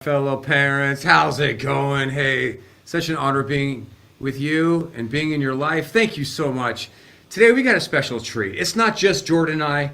fellow parents. How's it going? Hey, such an honor being with you and being in your life. Thank you so much. Today we got a special treat. It's not just Jordan and I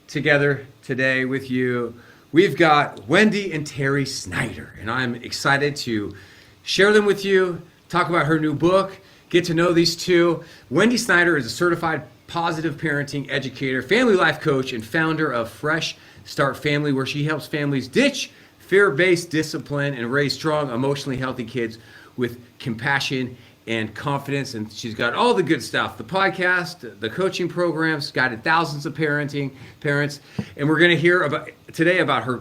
together today with you. We've got Wendy and Terry Snyder, and I'm excited to share them with you, talk about her new book, get to know these two. Wendy Snyder is a certified positive parenting educator, family life coach, and founder of Fresh Start Family, where she helps families ditch fear-based discipline and raise strong, emotionally healthy kids with compassion and confidence. And she's got all the good stuff, the podcast, the coaching programs, guided thousands of parents. And we're going to hear today about her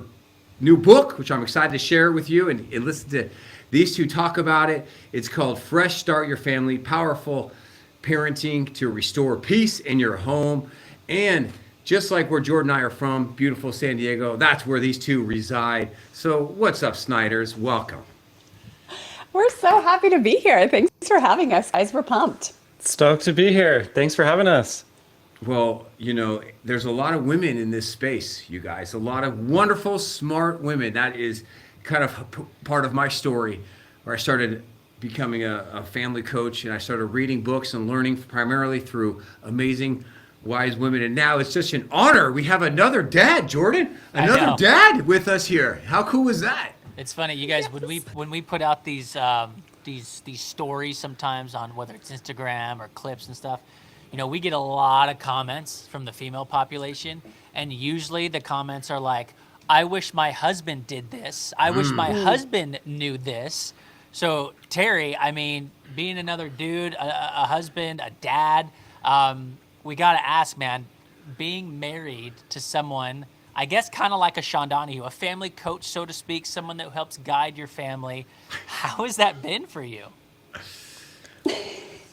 new book, which I'm excited to share with you and listen to these two talk about it. It's called Fresh Start Your Family, Powerful Parenting to Restore Peace in Your Home. And just like where Jordan and I are from, beautiful San Diego, that's where these two reside. So what's up, Snyders? Welcome. We're so happy to be here. Thanks for having us, guys. We're pumped. Stoked to be here. Thanks for having us. Well, you know, there's a lot of women in this space, you guys. A lot of wonderful, smart women. That is kind of part of my story, where I started becoming a family coach, and I started reading books and learning primarily through amazing, wise women. And now it's just an honor. We have another dad, Jordan, another dad with us here. How cool is that? It's funny, you guys, when we put out these stories sometimes on whether it's Instagram or clips and stuff, you know, we get a lot of comments from the female population, and usually the comments are like, I wish my husband did this. I wish my husband knew this. So Terry, I mean, being another dude, a husband, a dad, we got to ask, man, being married to someone, I guess kind of like a Sean Donohue, a family coach, so to speak, someone that helps guide your family. How has that been for you?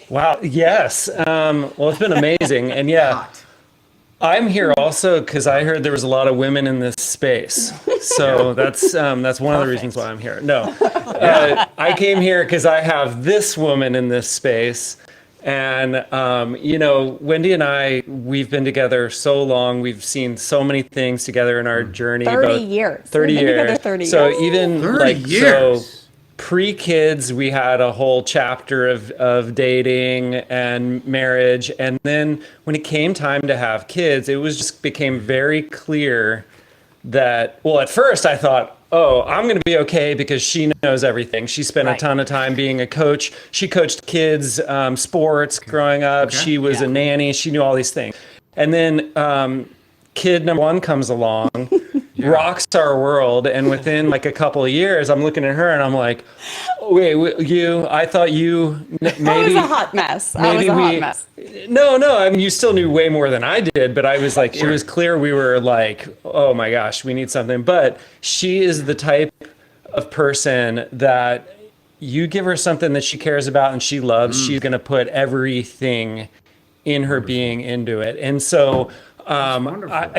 Wow. Yes. Well, it's been amazing. And yeah, I'm here also because I heard there was a lot of women in this space. So that's one of the reasons why I'm here. No, I came here because I have this woman in this space. And, you know, Wendy and I, we've been together so long. We've seen so many things together in our journey. 30 years. 30 We've been years. together 30 so years. even 30 like, years. So pre-kids, we had a whole chapter of dating and marriage. And then when it came time to have kids, it was just became very clear that, well, at first I thought, oh, I'm going to be okay because she knows everything. She spent a ton of time being a coach. She coached kids, sports growing up. Okay. She was a nanny. She knew all these things. And then kid number one comes along, rocks our world. And within like a couple of years, I'm looking at her and I'm like, oh, wait, I thought you maybe. I was a hot mess. No. I mean, you still knew way more than I did, but I was like, It was clear we were like, oh my gosh, we need something. But she is the type of person that you give her something that she cares about and she loves, she's going to put everything in her being into it. And so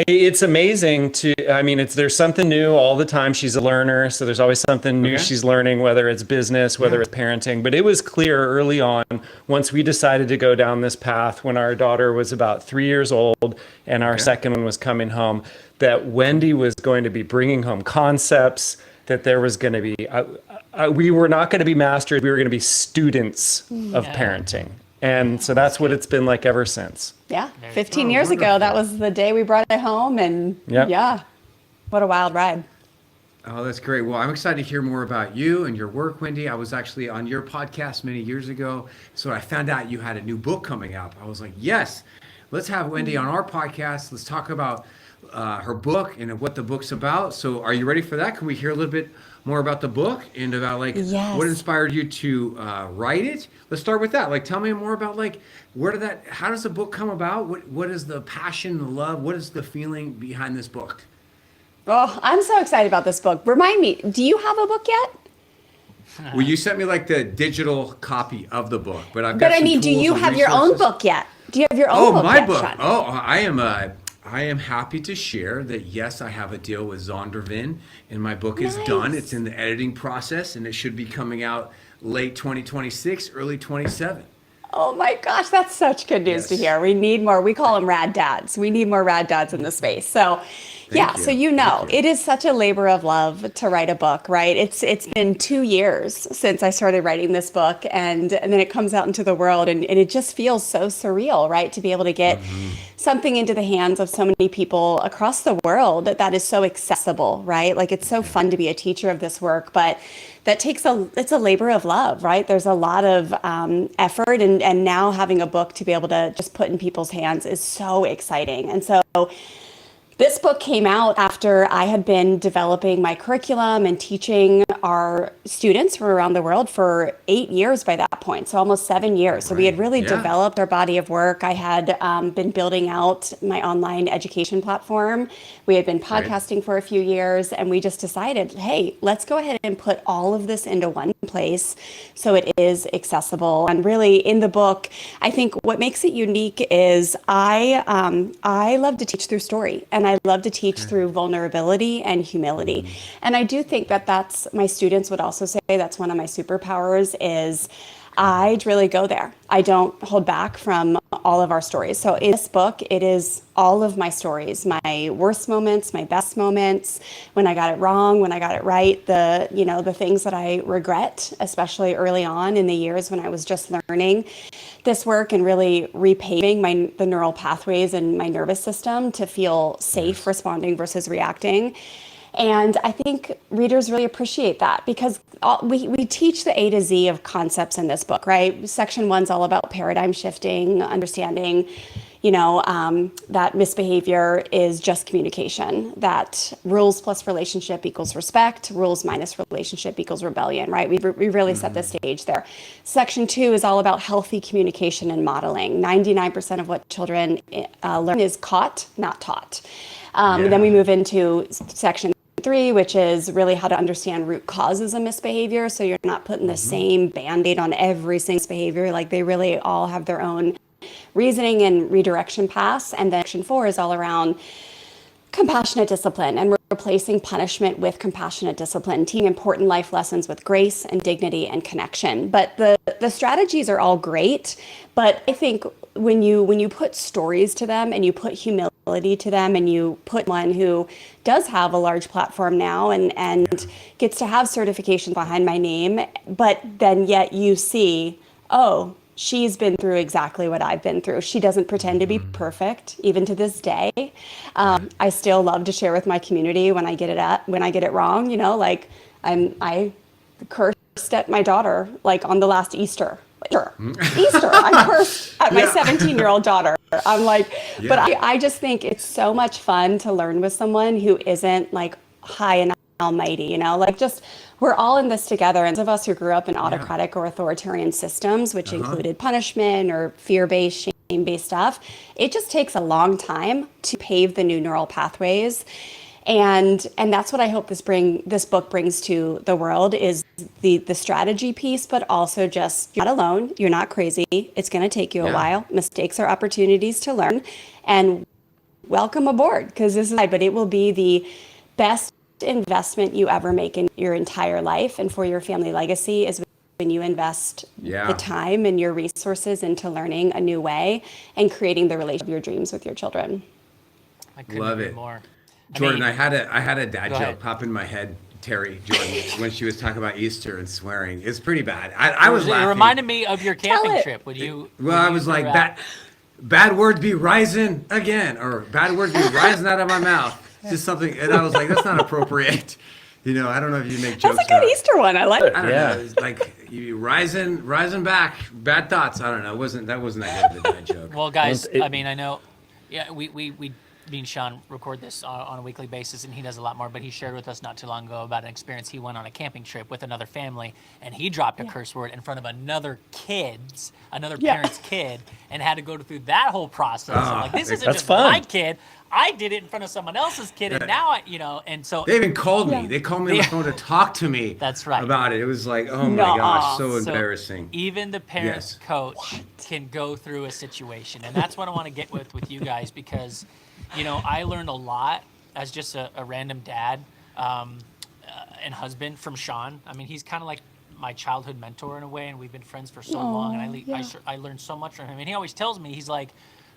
it's amazing there's something new all the time. She's a learner, so there's always something new she's learning, whether it's business, whether it's parenting. But it was clear early on, once we decided to go down this path, when our daughter was about 3 years old and our second one was coming home, that Wendy was going to be bringing home concepts, that there was going to be, we were not going to be masters, we were going to be students of parenting. And so that's what it's been like ever since. Yeah, 15 years ago, that was the day we brought it home. And yeah, what a wild ride. Oh, that's great. Well, I'm excited to hear more about you and your work, Wendy. I was actually on your podcast many years ago. So I found out you had a new book coming out. I was like, yes, let's have Wendy on our podcast. Let's talk about her book and what the book's about. So are you ready for that? Can we hear a little bit more about the book and about what inspired you to write it? Let's start with that. Like, tell me more about how does the book come about? What is the passion, the love? What is the feeling behind this book? Oh, I'm so excited about this book. Remind me, do you have a book yet? Well, you sent me like the digital copy of the book, but I've got But I mean, do you have your own book yet? Do you have your own book my yet, book. Sean? Oh, I am happy to share that, yes, I have a deal with Zondervan, and my book is done. It's in the editing process, and it should be coming out late 2026, early 27. Oh my gosh, that's such good news to hear. We need more. We call them rad dads. We need more rad dads in the space. So Yeah, you. so it is such a labor of love to write a book, right? It's been 2 years since I started writing this book, and then it comes out into the world, and it just feels so surreal, right? To be able to get something into the hands of so many people across the world that is so accessible, right? Like it's so fun to be a teacher of this work, but that it's a labor of love, right? There's a lot of effort, and now having a book to be able to just put in people's hands is so exciting. And so this book came out after I had been developing my curriculum and teaching our students from around the world for 8 years by that point, so almost 7 years. So we had really developed our body of work. I had been building out my online education platform. We had been podcasting for a few years, and we just decided, hey, let's go ahead and put all of this into one place so it is accessible. And really, in the book, I think what makes it unique is I love to teach through story, and I love to teach through vulnerability and humility. And I do think that that's, my students would also say that's one of my superpowers is I'd really go there. I don't hold back from all of our stories. So in this book, it is all of my stories, my worst moments, my best moments, when I got it wrong, when I got it right, the things that I regret, especially early on in the years when I was just learning this work and really repaving the neural pathways in my nervous system to feel safe responding versus reacting. And I think readers really appreciate that because we teach the A to Z of concepts in this book, right? Section 1's all about paradigm shifting, understanding, that misbehavior is just communication, that rules plus relationship equals respect, rules minus relationship equals rebellion, right? We really set the stage there. Section 2 is all about healthy communication and modeling. 99% of what children learn is caught, not taught. Then we move into section 3, which is really how to understand root causes of misbehavior. So you're not putting the same Band-Aid on every single behavior. Like they really all have their own reasoning and redirection paths. And then section 4 is all around compassionate discipline and replacing punishment with compassionate discipline, teaching important life lessons with grace and dignity and connection. But the strategies are all great, but I think when you put stories to them and you put humility to them and you put one who does have a large platform now and gets to have certifications behind my name, but then yet you see, oh, she's been through exactly what I've been through. She doesn't pretend to be perfect, even to this day. I still love to share with my community when I get it wrong. Like I cursed at my daughter like on the last Easter. Easter, I cursed at my 17-year-old daughter. I'm like, but I just think it's so much fun to learn with someone who isn't like high and almighty, like just we're all in this together. And those of us who grew up in autocratic or authoritarian systems, which included punishment or fear-based, shame-based stuff, it just takes a long time to pave the new neural pathways. And that's what I hope this book brings to the world is the strategy piece, but also just you're not alone, you're not crazy. It's going to take you a while. Mistakes are opportunities to learn, and welcome aboard because but it will be the best investment you ever make in your entire life and for your family legacy is when you invest the time and your resources into learning a new way and creating the relationship of your dreams with your children. I couldn't agree more. Jordan, I had a dad joke ahead. pop in my head, Terry Jordan, when she was talking about Easter and swearing. It's pretty bad. I was laughing. It reminded me of your camping trip. I was like, bad words be rising again, or bad words be rising out of my mouth. Just something, and I was like, that's not appropriate. I don't know if you make jokes. That's a good Easter one. I like it. I don't know. It's like you rising back, bad thoughts. I don't know. That wasn't that good of a dad joke. Well, guys, I know, we me and Sean record this on a weekly basis, and he does a lot more, but he shared with us not too long ago about an experience. He went on a camping trip with another family, and he dropped a curse word in front of another parent's kid, and had to go through that whole process. I'm like, this isn't just my kid. I did it in front of someone else's kid, and now and so they even called me. They called me on the phone to talk to me. That's right. About it. It was like, oh my gosh, so embarrassing. Even the parent coach can go through a situation, and that's what I want to get with you guys because, I learned a lot as just a random dad and husband from Sean. I mean, he's kind of like my childhood mentor in a way, and we've been friends for so long, and I learned so much from him. And he always tells me, he's like,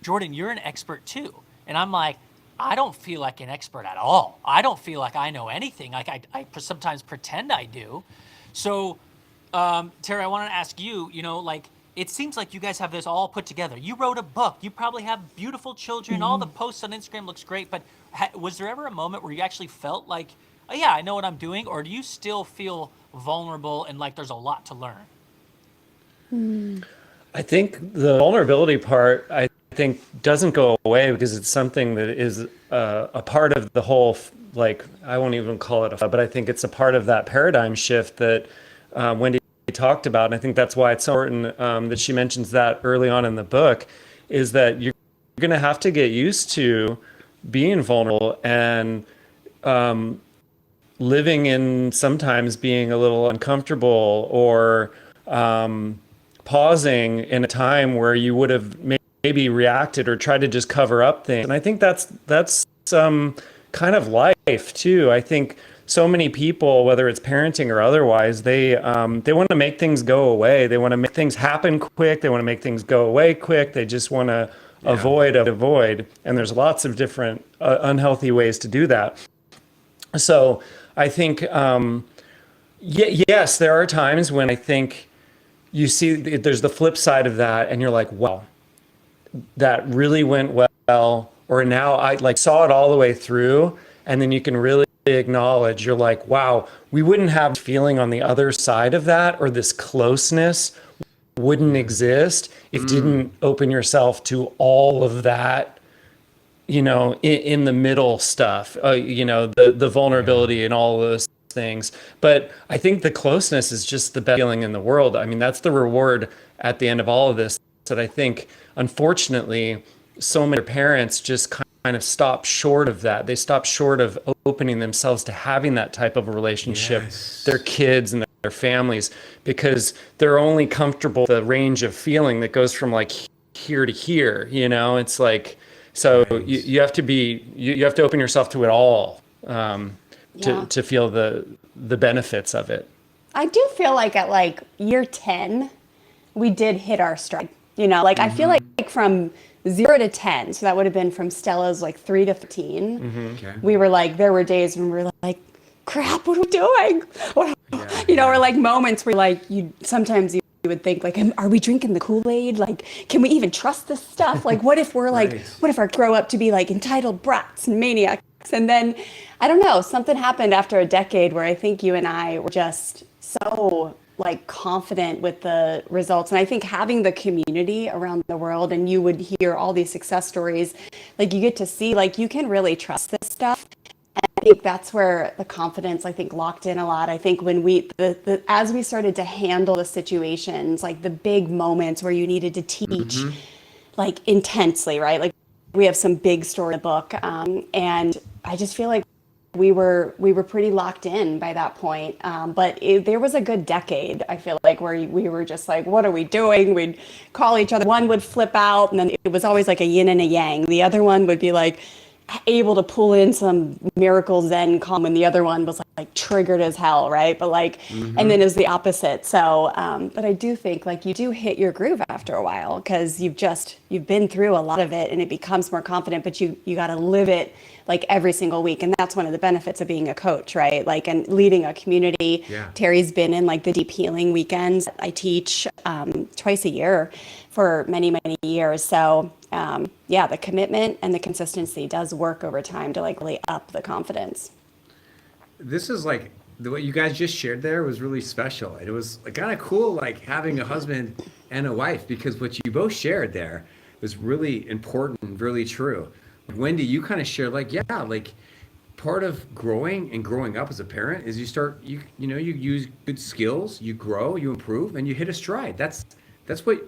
Jordan, you're an expert too. And I'm like, I don't feel like an expert at all. I don't feel like I know anything. Like I sometimes pretend I do. So, Terry, I want to ask you, like, it seems like you guys have this all put together. You wrote a book. You probably have beautiful children. All the posts on Instagram looks great. But was there ever a moment where you actually felt like, oh, yeah, I know what I'm doing? Or do you still feel vulnerable and like there's a lot to learn? I think the vulnerability part, I think, doesn't go away because it's something that is a part of the whole, like, I won't even call it but I think it's a part of that paradigm shift that Wendy talked about. And I think that's why it's so important that she mentions that early on in the book, is that you're going to have to get used to being vulnerable and living in sometimes being a little uncomfortable, or pausing in a time where you would have maybe reacted or tried to just cover up things. And I think that's kind of life too. I think so many people, whether it's parenting or otherwise, they want to make things go away. They want to make things happen quick. They want to make things go away quick. They just want to avoid. And there's lots of different unhealthy ways to do that. So I think, yes, there are times when I think you see there's the flip side of that, and you're like, wow, that really went well, or now I like saw it all the way through, and then you can really acknowledge, you're like, wow, we wouldn't have feeling on the other side of that, or this closeness wouldn't exist if you didn't open yourself to all of that, in the middle stuff, the vulnerability and all of those things. But I think the closeness is just the best feeling in the world. I mean, that's the reward at the end of all of this, that I think, unfortunately, so many parents just kind of stop short of that. They stop short of opening themselves to having that type of a relationship, their kids and their families, because they're only comfortable with the range of feeling that goes from like here to here. It's like, so you have to open yourself to it all. To feel the benefits of it. I do feel like at like year 10, we did hit our stride. I feel like from 0 to 10, so that would have been from Stella's like 3 to 15. Okay. We were like, there were days when we were like, crap, what are we doing? Or like moments where like sometimes you would think like, are we drinking the Kool-Aid? Like, can we even trust this stuff? Like, what if we're like, what if our grow up to be like entitled brats and maniacs? And then, I don't know, something happened after a decade where I think you and I were just so like confident with the results. And I think having the community around the world, and you would hear all these success stories, like you get to see, like you can really trust this stuff. And I think that's where the confidence, I think, locked in a lot. I think when as we started to handle the situations, like the big moments where you needed to teach like intensely, right? Like we have some big story in the book. And I just feel like we were pretty locked in by that point. But there was a good decade, I feel like, where we were just like, what are we doing? We'd call each other. One would flip out, and then it was always like a yin and a yang. The other one would be like able to pull in some miracle Zen calm, when the other one was like triggered as hell, right? But like, and then it was the opposite. So, but I do think like you do hit your groove after a while, because you've been through a lot of it, and it becomes more confident, but you got to live it like every single week. And that's one of the benefits of being a coach, right? Like, and leading a community. Yeah. Terry's been in like the deep healing weekends. I teach twice a year for many, many years. So the commitment and the consistency does work over time to like really up the confidence. This is like what you guys just shared there was really special. And it was kind of cool, like having a husband and a wife, because what you both shared there was really important and really true. Wendy, you kind of shared like, like part of growing up as a parent is you use good skills, you grow, you improve, and you hit a stride. That's what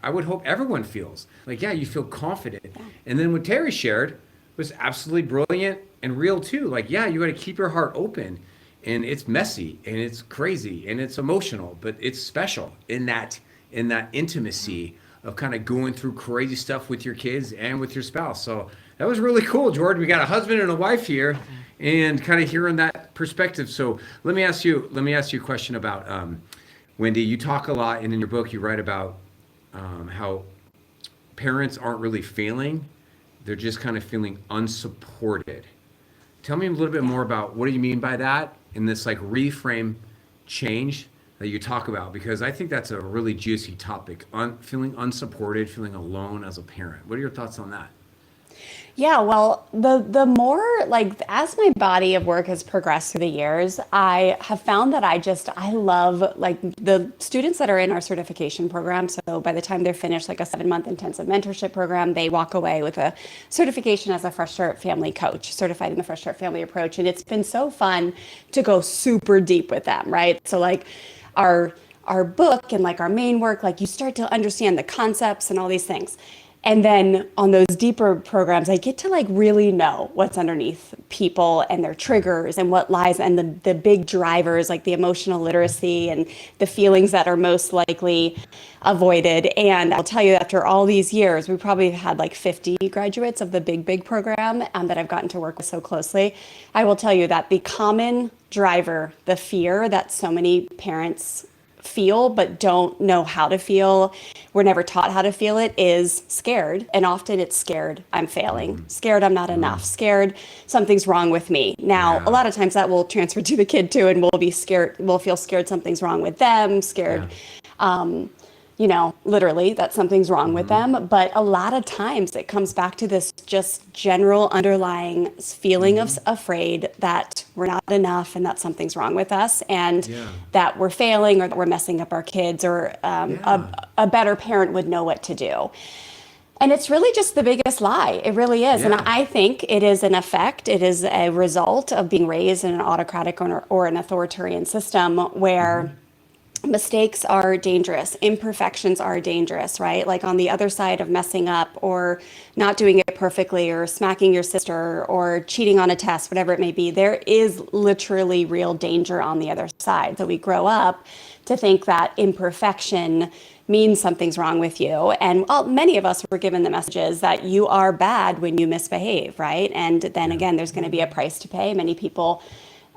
I would hope everyone feels. Like, you feel confident. Yeah. And then what Terry shared was absolutely brilliant and real too. Like, you got to keep your heart open, and it's messy and it's crazy and it's emotional, but it's special in that intimacy of kind of going through crazy stuff with your kids and with your spouse. So that was really cool, Jordan. We got a husband and a wife here, and kind of hearing that perspective. So let me ask you a question about Wendy. You talk a lot, and in your book you write about how parents aren't really failing they're just kind of feeling unsupported. Tell me a little bit more about what do you mean by that in this like reframe change that you talk about, because I think that's a really juicy topic. Feeling unsupported, feeling alone as a parent. What are your thoughts on that? Yeah, well, the more like as my body of work has progressed through the years, I have found that I love like the students that are in our certification program. So by the time they're finished, like a 7-month intensive mentorship program, they walk away with a certification as a Fresh Start Family coach, certified in the Fresh Start Family approach. And it's been so fun to go super deep with them, right? So like our book and like our main work, like you start to understand the concepts and all these things. And then on those deeper programs, I get to like really know what's underneath people and their triggers and what lies and the big drivers, like the emotional literacy and the feelings that are most likely avoided. And I'll tell you, after all these years, we probably had like 50 graduates of the big program that I've gotten to work with so closely. I will tell you that the common driver, the fear that so many parents feel but don't know how to feel, we're never taught how to feel it, is scared. And often it's scared I'm failing, scared I'm not enough, scared something's wrong with me. Now, a lot of times that will transfer to the kid too, and we'll feel scared something's wrong with them, scared literally that something's wrong with them. But a lot of times it comes back to this just general underlying feeling of afraid that we're not enough and that something's wrong with us and that we're failing or that we're messing up our kids or a better parent would know what to do. And it's really just the biggest lie. It really is. And I think it is an effect. It is a result of being raised in an autocratic or an authoritarian system where mistakes are dangerous, imperfections are dangerous, right? Like on the other side of messing up or not doing it perfectly or smacking your sister or cheating on a test, whatever it may be, there is literally real danger on the other side. So we grow up to think that imperfection means something's wrong with you. And many of us were given the messages that you are bad when you misbehave, right? And then again, there's going to be a price to pay. Many people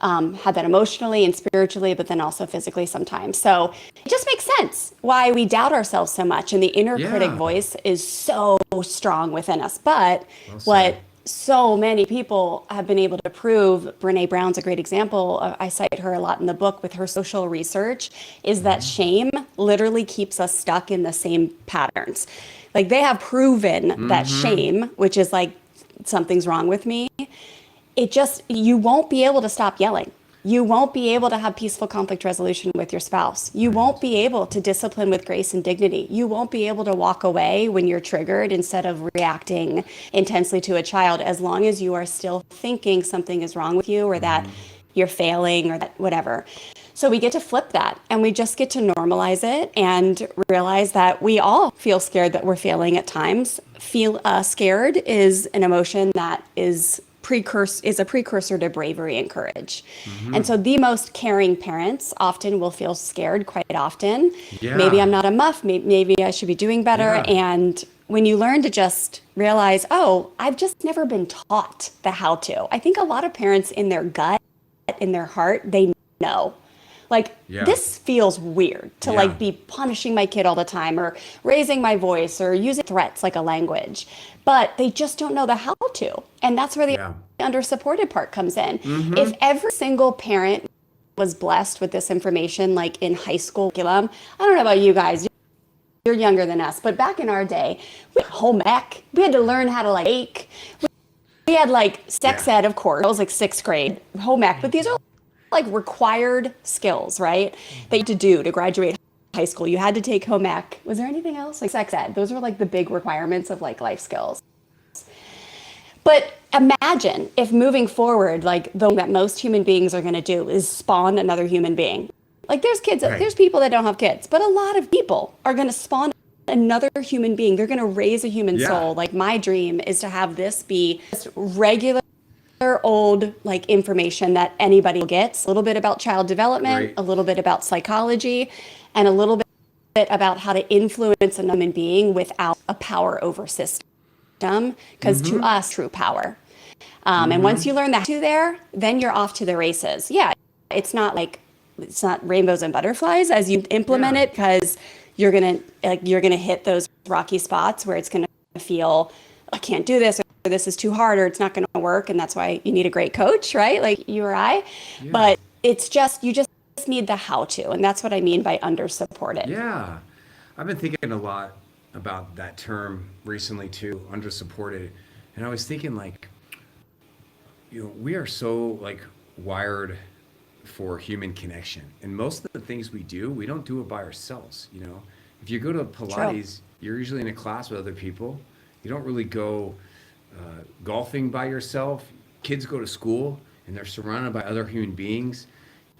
had that emotionally and spiritually, but then also physically sometimes. So it just makes sense why we doubt ourselves so much. And the inner critic voice is so strong within us. But what so many people have been able to prove, Brene Brown's a great example, I cite her a lot in the book with her social research, is that shame literally keeps us stuck in the same patterns. Like they have proven that shame, which is like something's wrong with me, you won't be able to stop yelling. You won't be able to have peaceful conflict resolution with your spouse. You won't be able to discipline with grace and dignity. You won't be able to walk away when you're triggered instead of reacting intensely to a child, as long as you are still thinking something is wrong with you or that you're failing or that whatever. So we get to flip that and we just get to normalize it and realize that we all feel scared that we're failing at times. Scared is an emotion that is a precursor to bravery and courage. And so the most caring parents often will feel scared quite often. Maybe I'm not enough. Maybe I should be doing better. And when you learn to just realize, I've just never been taught the how to. I think a lot of parents in their gut, in their heart, they know. Like, this feels weird to like be punishing my kid all the time or raising my voice or using threats like a language, but they just don't know the how to. And that's where the under-supported part comes in. If every single parent was blessed with this information, like in high school curriculum, I don't know about you guys, you're younger than us, but back in our day, we had home ec, we had to learn how to like bake. We had like sex ed, of course, it was like 6th grade home ec, but these are like required skills, right? That you had to do to graduate high school. You had to take home ec. Was there anything else? Like sex ed. Those were like the big requirements of like life skills. But imagine if moving forward, like the thing that most human beings are going to do is spawn another human being. Like there's kids, there's people that don't have kids, but a lot of people are going to spawn another human being. They're going to raise a human soul. Like my dream is to have this be just regular old like information that anybody gets, a little bit about child development, a little bit about psychology, and a little bit about how to influence a human being without a power over system, because to us, true power. And once you learn that there, then you're off to the races. It's not rainbows and butterflies as you implement it, because you're gonna hit those rocky spots where it's gonna feel, I can't do this, this is too hard, or it's not going to work. And that's why you need a great coach, right? Like you or I. But it's just, you just need the how to. And that's what I mean by under supported. Yeah. I've been thinking a lot about that term recently too, under supported. And I was thinking like, we are so like wired for human connection. And most of the things we do, we don't do it by ourselves. If you go to Pilates, you're usually in a class with other people. You don't really go golfing by yourself. Kids go to school and they're surrounded by other human beings.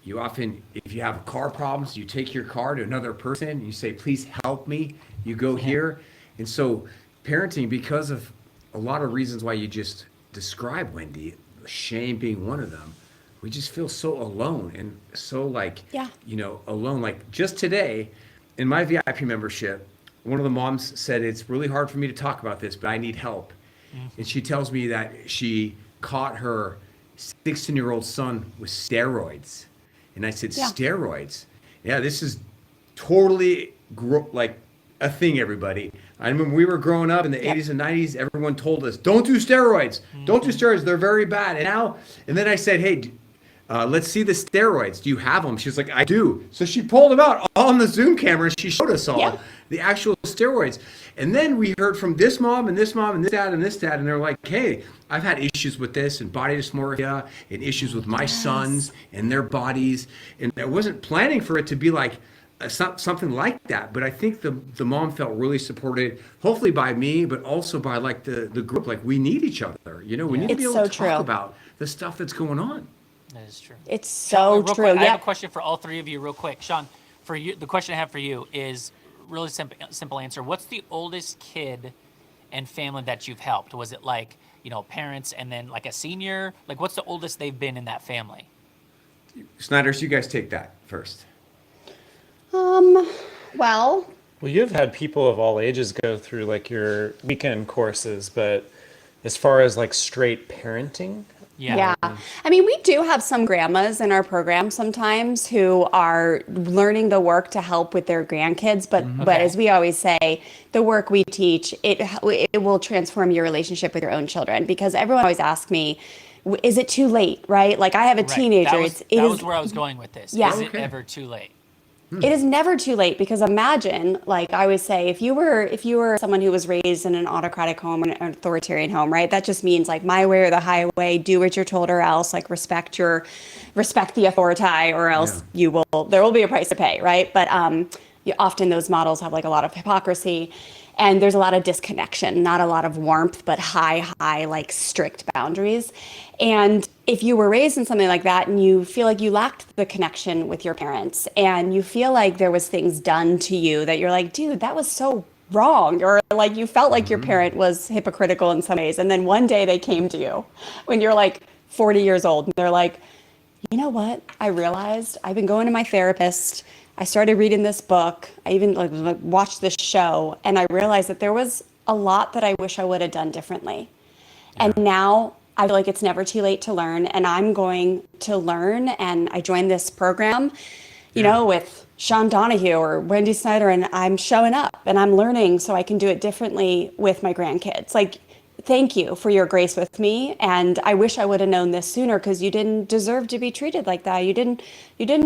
You often, if you have car problems, you take your car to another person and you say, please help me. You go here. And so parenting, because of a lot of reasons why you just described, Wendy, shame being one of them, we just feel so alone and so like, alone. Like just today in my VIP membership, one of the moms said, it's really hard for me to talk about this, but I need help. And she tells me that she caught her 16-year-old son with steroids. And I said, steroids? Yeah, this is totally like a thing, everybody. I remember we were growing up in the 80s and 90s, everyone told us, don't do steroids. Don't do steroids. They're very bad. And then I said, hey, let's see the steroids. Do you have them? She was like, I do. So she pulled them out on the Zoom camera. She showed us all the actual steroids. And then we heard from this mom and this mom and this dad and this dad. And they're like, hey, I've had issues with this and body dysmorphia and issues with my sons and their bodies. And I wasn't planning for it to be like something like that. But I think the mom felt really supported, hopefully by me, but also by like the group. Like we need each other. We need to be able to talk about the stuff that's going on. That is true. It's so Sean, true. Quick, I have a question for all three of you real quick. Sean, for you, the question I have for you is really simple answer. What's the oldest kid and family that you've helped? Was it like, parents and then like a senior? Like what's the oldest they've been in that family? Snyder, so you guys take that first. Well, you've had people of all ages go through like your weekend courses, but as far as like straight parenting, yeah. I mean, we do have some grandmas in our program sometimes who are learning the work to help with their grandkids. But as we always say, the work we teach, it will transform your relationship with your own children, because everyone always asks me, is it too late? Right? Like I have a teenager. That was where I was going with this. Yeah. Is it ever too late? It is never too late, because imagine, like I always say, if you were someone who was raised in an autocratic home, an authoritarian home, right? That just means like my way or the highway, do what you're told or else, like respect the authority or else there will be a price to pay, right? But often those models have like a lot of hypocrisy, and there's a lot of disconnection, not a lot of warmth, but high, like strict boundaries. And if you were raised in something like that and you feel like you lacked the connection with your parents, and you feel like there was things done to you that you're like, dude, that was so wrong, or like you felt like your parent was hypocritical in some ways, and then one day they came to you when you're like 40 years old and they're like, you know what, I realized I've been going to my therapist, I started reading this book, I even like watched this show, and I realized that there was a lot that I wish I would have done differently. And now I feel like it's never too late to learn, and I'm going to learn. And I joined this program, with Sean Donohue or Wendy Snyder, and I'm showing up and I'm learning so I can do it differently with my grandkids. Like, thank you for your grace with me. And I wish I would have known this sooner, because you didn't deserve to be treated like that. You didn't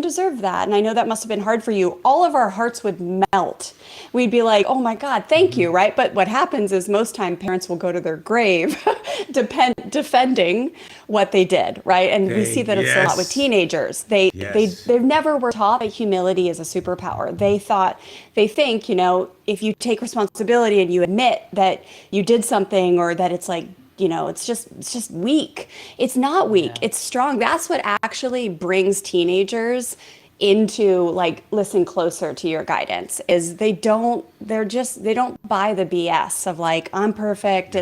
deserve that. And I know that must have been hard for you. All of our hearts would melt. We'd be like, oh my God, thank you, right? But what happens is most time parents will go to their grave defending what they did, right? And we see that it's a lot with teenagers. They never were taught that humility is a superpower. They think, if you take responsibility and you admit that you did something, or that it's like, it's just weak. It's not weak. It's strong. That's what actually brings teenagers into like, listen closer to your guidance, is they don't buy the BS of like, I'm perfect.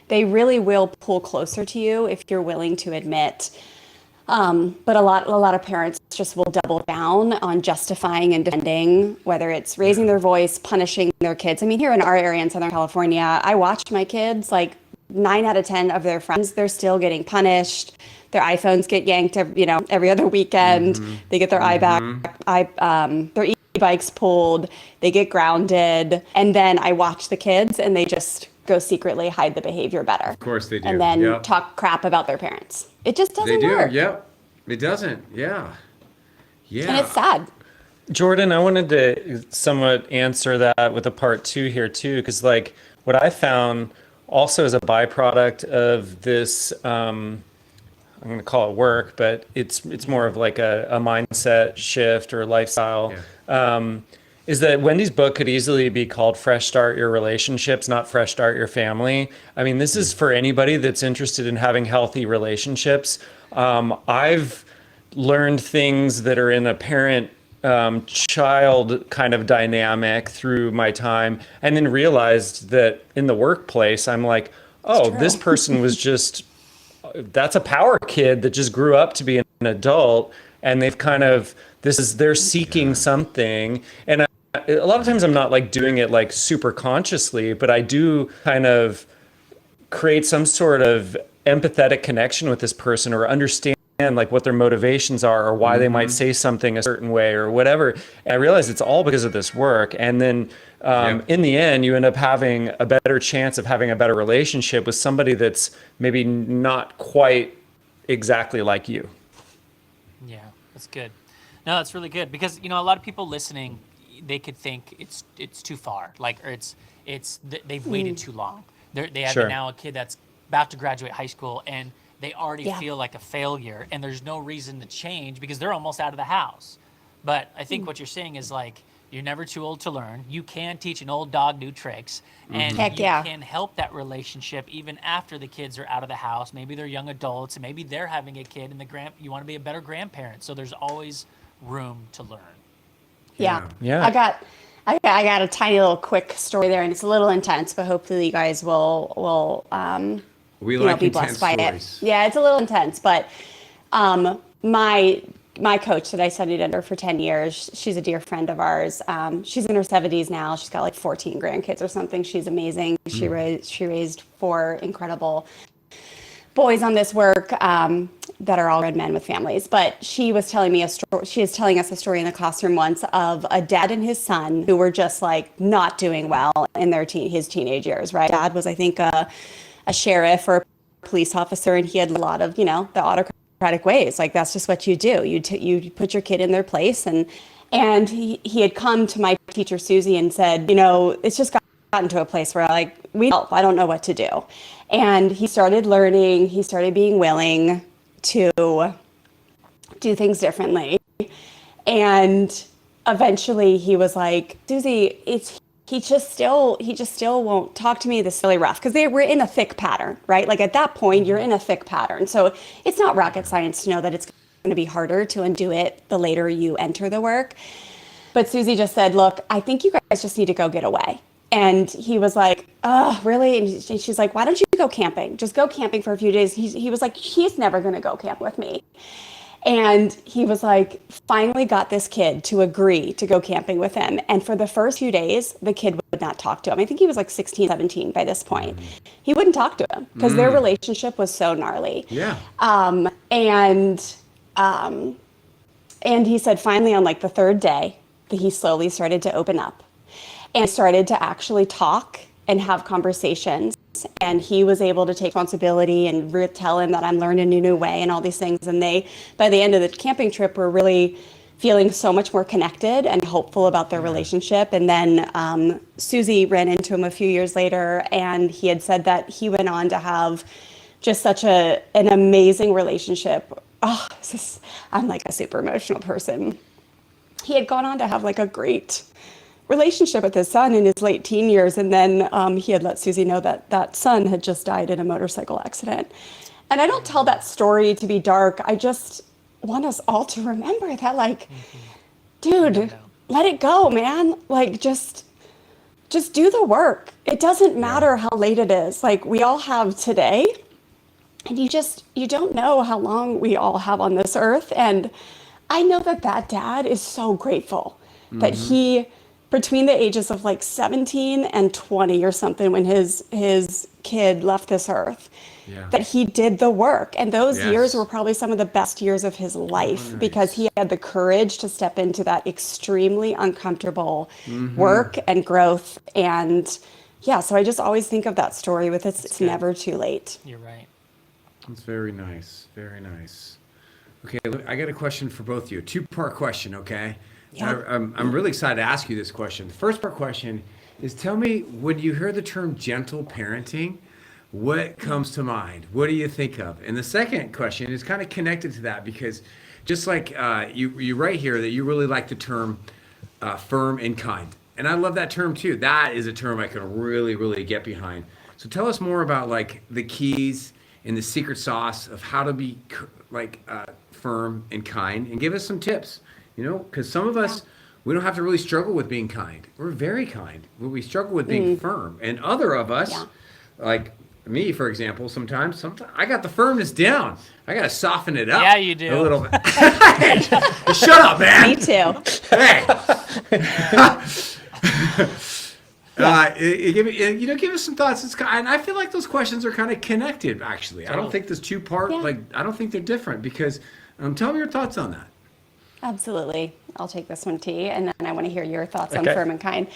They really will pull closer to you if you're willing to admit. But a lot of parents just will double down on justifying and defending, whether it's raising their voice, punishing their kids. I mean, here in our area in Southern California, I watched my kids, like 9 out of 10 of their friends, they're still getting punished. Their iPhones get yanked, every other weekend. They get their their e-bikes pulled. They get grounded. And then I watch the kids and they just go secretly hide the behavior better. Of course they do. And then Yep. talk crap about their parents. It just They doesn't do. work. Yep. It doesn't. Yeah. Yeah. And it's sad. Jordan, I wanted to somewhat answer that with a part two here too, because like what I found also as a byproduct of this, I'm going to call it work, but it's more of like a mindset shift or lifestyle. Yeah. Is that Wendy's book could easily be called Fresh Start Your Relationships, not Fresh Start Your Family. I mean, this is for anybody that's interested in having healthy relationships. I've learned things that are in a parent child kind of dynamic through my time, and then realized that in the workplace, I'm like, oh, this person was just, that's a power kid that just grew up to be an adult, and they've kind of, they're seeking something. And a lot of times I'm not like doing it like super consciously, but I do kind of create some sort of empathetic connection with this person, or understand like what their motivations are, or why they might say something a certain way or whatever. And I realize it's all because of this work. And then in the end, you end up having a better chance of having a better relationship with somebody that's maybe not quite exactly like you. Yeah, that's good. No, that's really good, because a lot of people listening, they could think it's too far, like, or they've waited too long. They have Sure. now a kid that's about to graduate high school, and they already feel like a failure, and there's no reason to change because they're almost out of the house. But I think what you're saying is like, you're never too old to learn. You can teach an old dog new tricks, and Heck you yeah. can help that relationship even after the kids are out of the house. Maybe they're young adults, and maybe they're having a kid, and you want to be a better grandparent. So there's always room to learn. Yeah. Yeah. I got a tiny little quick story there, and it's a little intense, but hopefully you guys will We like be intense blessed by stories. it. Yeah, it's a little intense, but my coach that I studied under for 10 years, she's a dear friend of ours. She's in her 70s now. She's got like 14 grandkids or something. She's amazing. She raised 4 incredible boys on this work that are all red men with families. But she was telling me she was telling us a story in the classroom once of a dad and his son who were just like not doing well in his teenage years, right? Dad was, I think, a sheriff or a police officer, and he had a lot of, the autocratic ways. Like, that's just what you do. You put your kid in their place. And he had come to my teacher, Susie, and said, it's just gotten to a place where I don't know what to do. And he started learning, he started being willing to do things differently. And eventually he was like, Susie, he just still won't talk to me. This is really rough, because they were in a thick pattern, right? Like, at that point, you're in a thick pattern. So it's not rocket science to know that it's going to be harder to undo it the later you enter the work. But Susie just said, look, I think you guys just need to go get away. And he was like, oh, really? And she's like, why don't you go camping? Just go camping for a few days. He was like, he's never going to go camp with me. And he was like, finally got this kid to agree to go camping with him. And for the first few days, the kid would not talk to him. I think he was like 16, 17 by this point. He wouldn't talk to him because their relationship was so gnarly. Yeah. And he said finally on like the 3rd day that he slowly started to open up and started to actually talk and have conversations. And he was able to take responsibility and tell him that I'm learning a new way and all these things. And by the end of the camping trip, were really feeling so much more connected and hopeful about their relationship. And then Susie ran into him a few years later, and he had said that he went on to have just such an amazing relationship. Oh, I'm like a super emotional person. He had gone on to have like a great relationship with his son in his late teen years. And then he had let Susie know that son had just died in a motorcycle accident. And I don't tell that story to be dark. I just want us all to remember that, like, dude, let it go, man. Like, just do the work. It doesn't matter how late it is. Like, we all have today, and you don't know how long we all have on this earth. And I know that dad is so grateful that he, between the ages of like 17 and 20 or something, when his kid left this earth, that he did the work. And those years were probably some of the best years of his life, because he had the courage to step into that extremely uncomfortable work and growth and yeah, so I just always think of that story with it's good. never too late. You're right. That's very nice. Very nice. Okay, look, I got a question for both of you. Two-part question, okay? Yeah. I'm really excited to ask you this question. The first part question is, tell me, when you hear the term gentle parenting, what comes to mind? What do you think of? And the second question is kind of connected to that, because just like you write here that you really like the term firm and kind. And I love that term too. That is a term I can really, really get behind. So tell us more about like the keys and the secret sauce of how to be firm and kind, and give us some tips, because some of us, we don't have to really struggle with being kind. We're very kind. We struggle with being firm. And other of us, like me, for example, sometimes I got the firmness down. I got to soften it up. Yeah, you do. A little bit. Hey, shut up, man. Me too. Hey. Give us some thoughts. And I feel like those questions are kind of connected, actually. I don't think there's two-part, I don't think they're different, because tell me your thoughts on that. Absolutely. I'll take this one, T, and then I want to hear your thoughts on Okay. firm and kind.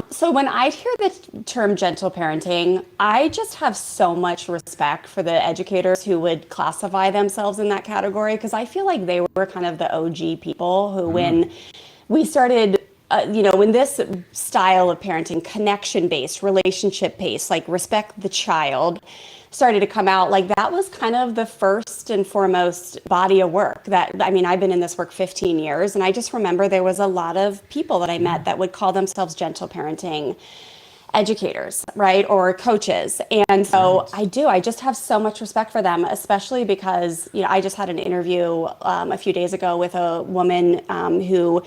So when I hear the term gentle parenting, I just have so much respect for the educators who would classify themselves in that category, because I feel like they were kind of the OG people who, when we started, when this style of parenting, connection-based, relationship-based, like respect the child, started to come out, like that was kind of the first and foremost body of work I've been in this work 15 years, and I just remember there was a lot of people that I met that would call themselves gentle parenting educators, right, or coaches. And so I just have so much respect for them, especially because, I just had an interview a few days ago with a woman who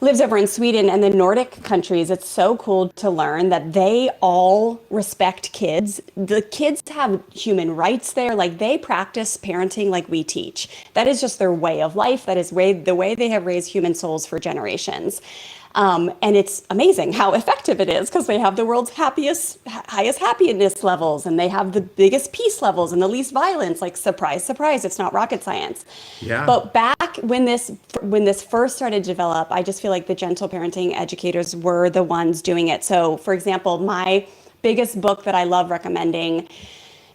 lives over in Sweden and the Nordic countries. It's so cool to learn that they all respect kids. The kids have human rights there. Like, they practice parenting like we teach. That is just their way of life. That is the way they have raised human souls for generations. And it's amazing how effective it is, because they have the world's highest happiness levels, and they have the biggest peace levels and the least violence. Like, surprise, surprise, it's not rocket science. Yeah. But back when this first started to develop, I just feel like the gentle parenting educators were the ones doing it. So, for example, my biggest book that I love recommending,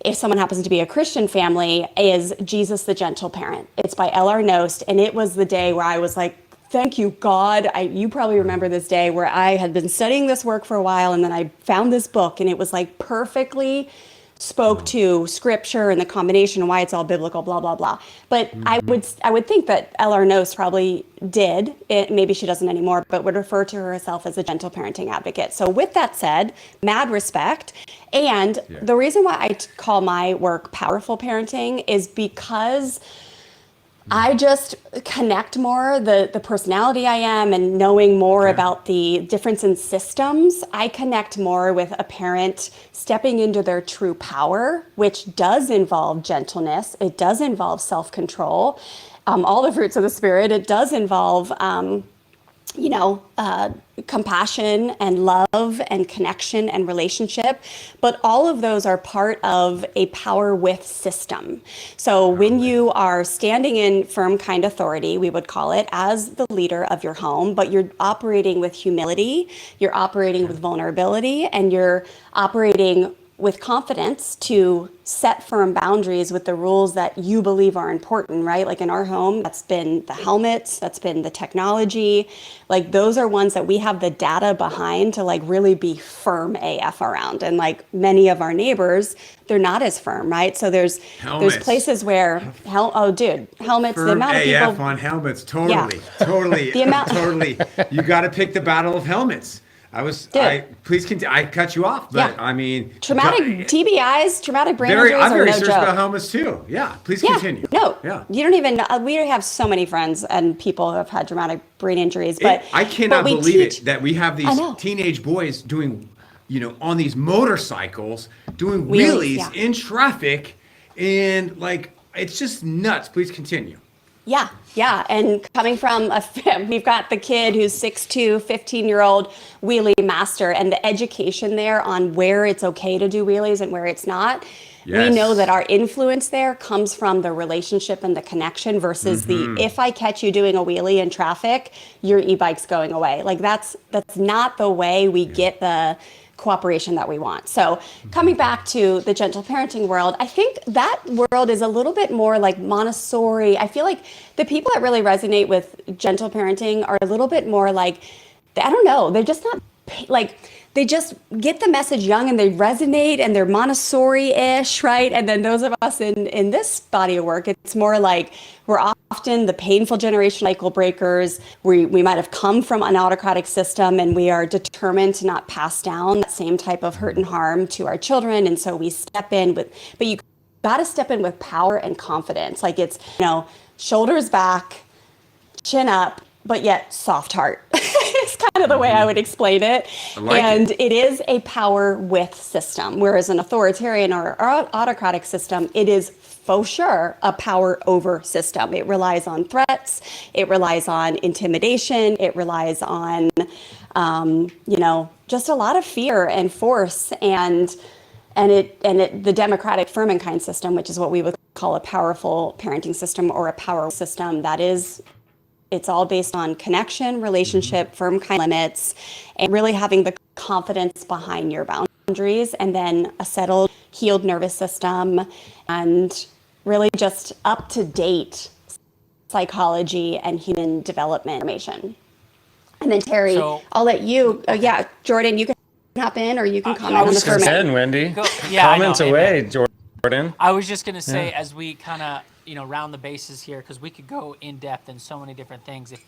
if someone happens to be a Christian family, is Jesus the Gentle Parent. It's by L.R. Nost, and it was the day where I was like, thank you, God. You probably remember this day where I had been studying this work for a while, and then I found this book, and it was like perfectly spoke to scripture and the combination and why it's all biblical, blah, blah, blah. But I would think that L.R. Nost probably did, maybe she doesn't anymore, but would refer to herself as a gentle parenting advocate. So with that said, mad respect. And the reason why I call my work powerful parenting is because I just connect more the personality I am, and knowing more about the difference in systems. I connect more with a parent stepping into their true power, which does involve gentleness. It does involve self-control, all the fruits of the Spirit. It does involve compassion and love and connection and relationship. But all of those are part of a power with system. So when you are standing in firm, kind authority, we would call it, as the leader of your home, but you're operating with humility, you're operating with vulnerability, and you're operating with confidence to set firm boundaries with the rules that you believe are important, right? Like in our home, that's been the helmets, that's been the technology. Like, those are ones that we have the data behind to like really be firm AF around. And like many of our neighbors, they're not as firm, right? So there's places where helmets, Firm the amount of AF people on helmets, totally. The You got to pick the battle of helmets. Please continue. I cut you off, but I mean, traumatic TBIs, traumatic brain I'm injuries are very no serious joke. about helmets too. Yeah, please continue. No, Yeah. you don't even. We have so many friends and people who have had traumatic brain injuries, but I cannot but we believe teach, it that we have these teenage boys doing, on these motorcycles, doing wheelies in traffic, and like, it's just nuts. Please continue. Yeah. And coming from we've got the kid who's 6'2", 15-year-old wheelie master, and the education there on where it's okay to do wheelies and where it's not. Yes. We know that our influence there comes from the relationship and the connection versus the, if I catch you doing a wheelie in traffic, your e-bike's going away. Like, that's not the way we get the cooperation that we want. So coming back to the gentle parenting world, I think that world is a little bit more like Montessori. I feel like the people that really resonate with gentle parenting are a little bit more like, I don't know, they're just not like, they just get the message young and they resonate and they're Montessori-ish, right? And then those of us in this body of work, it's more like we're often the painful generation cycle breakers. We might have come from an autocratic system and we are determined to not pass down that same type of hurt and harm to our children. And so we step in with, but you got to step in with power and confidence. Like it's, shoulders back, chin up, but yet soft heart. It's kind of the way I would explain it. And it is a power with system, whereas an authoritarian or autocratic system, it is for sure a power over system. It relies on threats, it relies on intimidation, it relies on, just a lot of fear and force and the democratic firm and kind system, which is what we would call a powerful parenting system or a power system, that is, it's all based on connection, relationship, firm kind limits, and really having the confidence behind your boundaries, and then a settled, healed nervous system, and really just up-to-date psychology and human development information. And then Terry, I'll let you, Jordan, you can hop in or you can comment on the firm. Wendy. Comment away, Jordan. I was just going to say, as we kind of, round the bases here, because we could go in depth in so many different things. If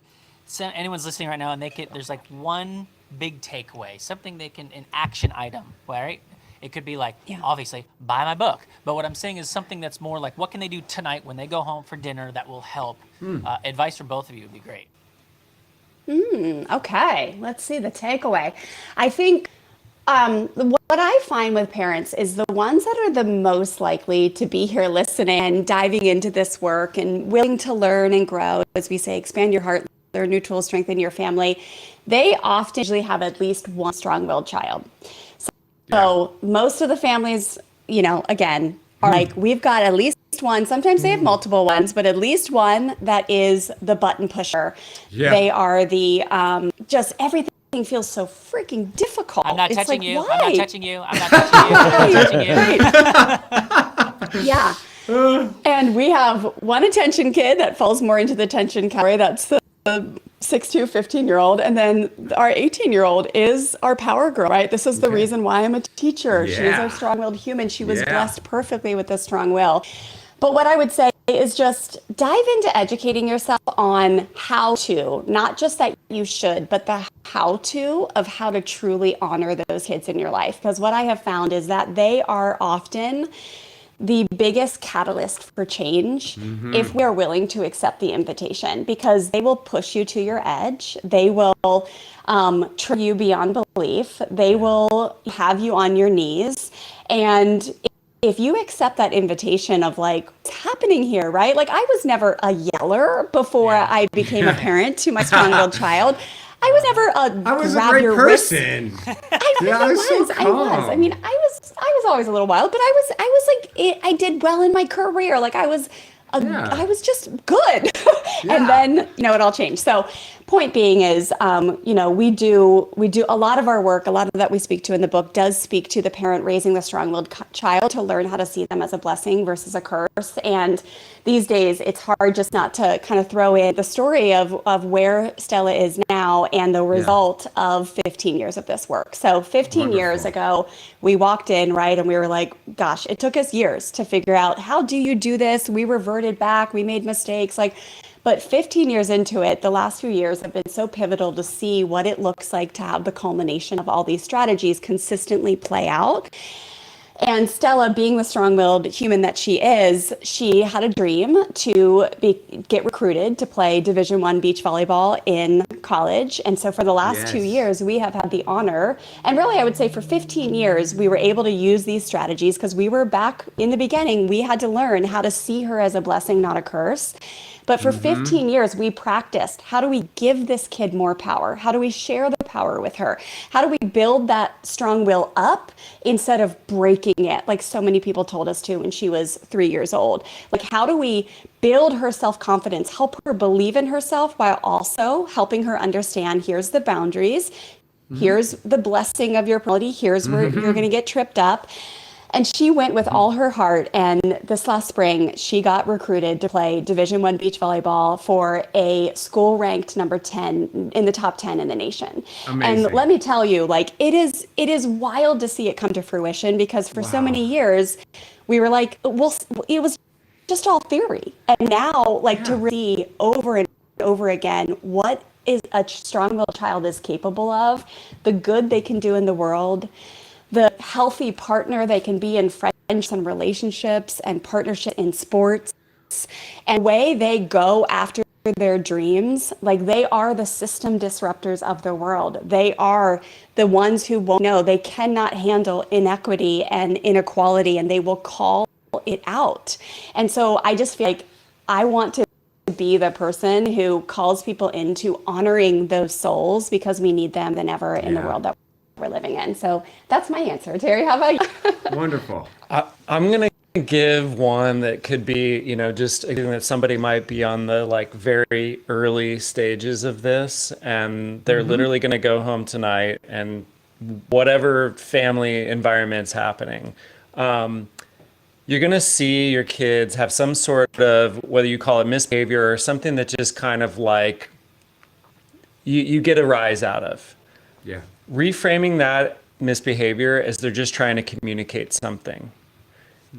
anyone's listening right now and there's like one big takeaway, something they can, an action item, right? It could be like, obviously, buy my book. But what I'm saying is something that's more like, what can they do tonight when they go home for dinner that will help? Advice for both of you would be great. Okay, let's see the takeaway. I think what I find with parents is the ones that are the most likely to be here listening and diving into this work and willing to learn and grow, as we say, expand your heart, learn new tools, strengthen your family. They often usually have at least one strong-willed child. So most of the families, again, are like, we've got at least one. Sometimes they have multiple ones, but at least one that is the button pusher. Yeah. They are the, just everything feels so freaking difficult. I'm not touching you. I'm not touching you. I'm not touching you. I'm not touching you. Yeah. And we have one attention kid that falls more into the attention category. That's the 6'2", 15-year-old. And then our 18-year-old is our power girl, right? This is the reason why I'm a teacher. Yeah. She is our strong-willed human. She was blessed perfectly with this strong will. But what I would say is just dive into educating yourself on how to, not just that you should, but the how to of how to truly honor those kids in your life. Because what I have found is that they are often the biggest catalyst for change if we are willing to accept the invitation, because they will push you to your edge. They will trigger you beyond belief. They will have you on your knees. And if you accept that invitation of like, what's happening here, right? Like I was never a yeller before I became a parent to my strong-willed child. I was never I was a great person. I was. I mean, I was always a little wild, but I was like, I did well in my career. Like I was just good. And then, it all changed. So point being is, we do a lot of our work, a lot of that we speak to in the book does speak to the parent raising the strong-willed child to learn how to see them as a blessing versus a curse. And these days it's hard just not to kind of throw in the story of where Stella is now and the result of 15 years of this work. So 15 years ago, we walked in, right? And we were like, gosh, it took us years to figure out, how do you do this? We reverted back, we made mistakes, but 15 years into it, the last few years have been so pivotal to see what it looks like to have the culmination of all these strategies consistently play out. And Stella, being the strong-willed human that she is, she had a dream to get recruited to play Division I beach volleyball in college. And so for the last 2 years, we have had the honor, and really I would say for 15 years, we were able to use these strategies because we were back in the beginning. We had to learn how to see her as a blessing, not a curse. But for 15 years, we practiced, how do we give this kid more power? How do we share the power with her? How do we build that strong will up instead of breaking it, like so many people told us to when she was 3 years old? Like, how do we build her self-confidence, help her believe in herself while also helping her understand, here's the boundaries. Here's the blessing of your personality. Here's where you're going to get tripped up. And she went with all her heart. And this last spring, she got recruited to play Division I beach volleyball for a school ranked number 10 in the top 10 in the nation. Amazing. And let me tell you, like, it is wild to see it come to fruition, because for so many years we were like, well, it was just all theory. And now, like, to see over and over again what is a strong-willed child is capable of, the good they can do in the world, the healthy partner they can be in friendships and relationships and partnership in sports, and the way they go after their dreams. Like, they are the system disruptors of the world. They are the ones who won't know. They cannot handle inequity and inequality, and they will call it out. And so I just feel like I want to be the person who calls people into honoring those souls, because we need them than ever in the world that we're living in. So that's my answer. Terry, how about you? Wonderful. I'm going to give one that could be, just again, that somebody might be on the like very early stages of this, and they're literally going to go home tonight, and whatever family environment's happening, you're going to see your kids have some sort of, whether you call it misbehavior or something that just kind of like you get a rise out of. Yeah. Reframing that misbehavior as they're just trying to communicate something,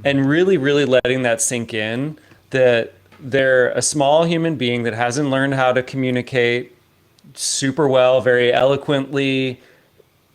and really, really letting that sink in, that they're a small human being that hasn't learned how to communicate super well, very eloquently,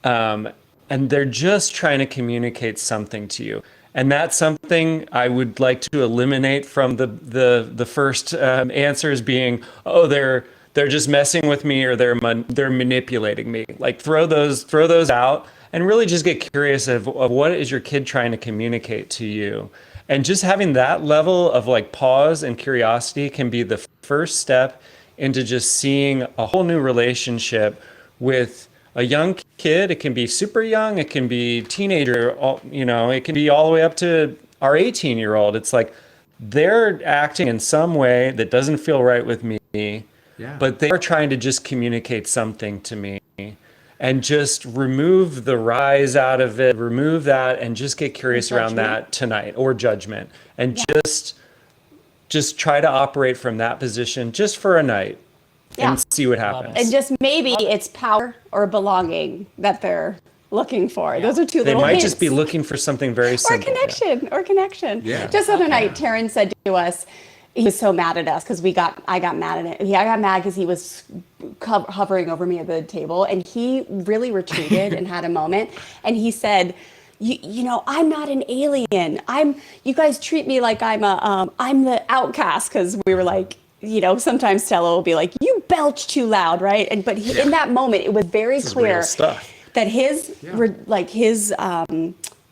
and they're just trying to communicate something to you. And that's something I would like to eliminate from the first answers being, oh, they're just messing with me, or they're manipulating me. Like, throw those out, and really just get curious of what is your kid trying to communicate to you. And just having that level of like pause and curiosity can be the first step into just seeing a whole new relationship with a young kid. It can be super young, it can be teenager, it can be all the way up to our 18-year-old. It's like they're acting in some way that doesn't feel right with me. Yeah. But they are trying to just communicate something to me, and just remove the rise out of it, remove that, and just get curious around that tonight, or judgment, and just try to operate from that position just for a night and see what happens. And just maybe it's power or belonging that they're looking for. Those are two They little might hints. just be looking for something very simple. Or connection. Yeah. Just the other night, Taryn said to us, he was so mad at us because I got mad at it. I got mad because he was hovering over me at the table, and he really retreated and had a moment. And he said, you know, I'm not an alien. You guys treat me like I'm the outcast, because we were like, sometimes Stella will be like, you belch too loud, right? And but in that moment, it was very clear Real stuff. that his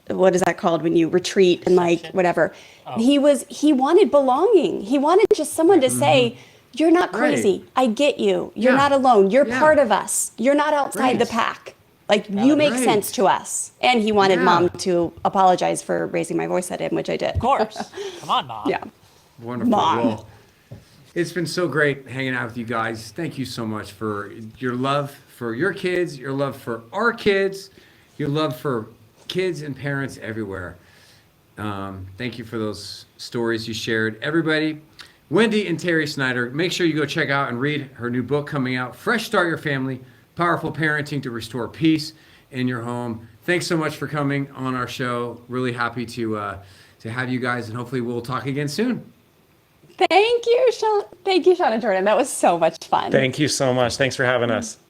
what is that called when you retreat and like whatever. He wanted belonging. He wanted just someone to say, you're not crazy. I get you. You're not alone. You're part of us. You're not outside the pack. Like, you make sense to us. And he wanted mom to apologize for raising my voice at him, which I did. Of course. Come on, Mom. Yeah. Wonderful. Mom. Well, it's been so great hanging out with you guys. Thank you so much for your love for your kids, your love for our kids, your love for kids and parents everywhere. Thank you for those stories you shared. Everybody, Wendy and Terry Snyder, make sure you go check out and read her new book coming out, Fresh Start Your Family, Powerful Parenting to Restore Peace in Your Home. Thanks so much for coming on our show. Really happy to have you guys, and hopefully we'll talk again soon. Thank you, Sean. Thank you, Sean and Jordan. That was so much fun. Thank you so much. Thanks for having us.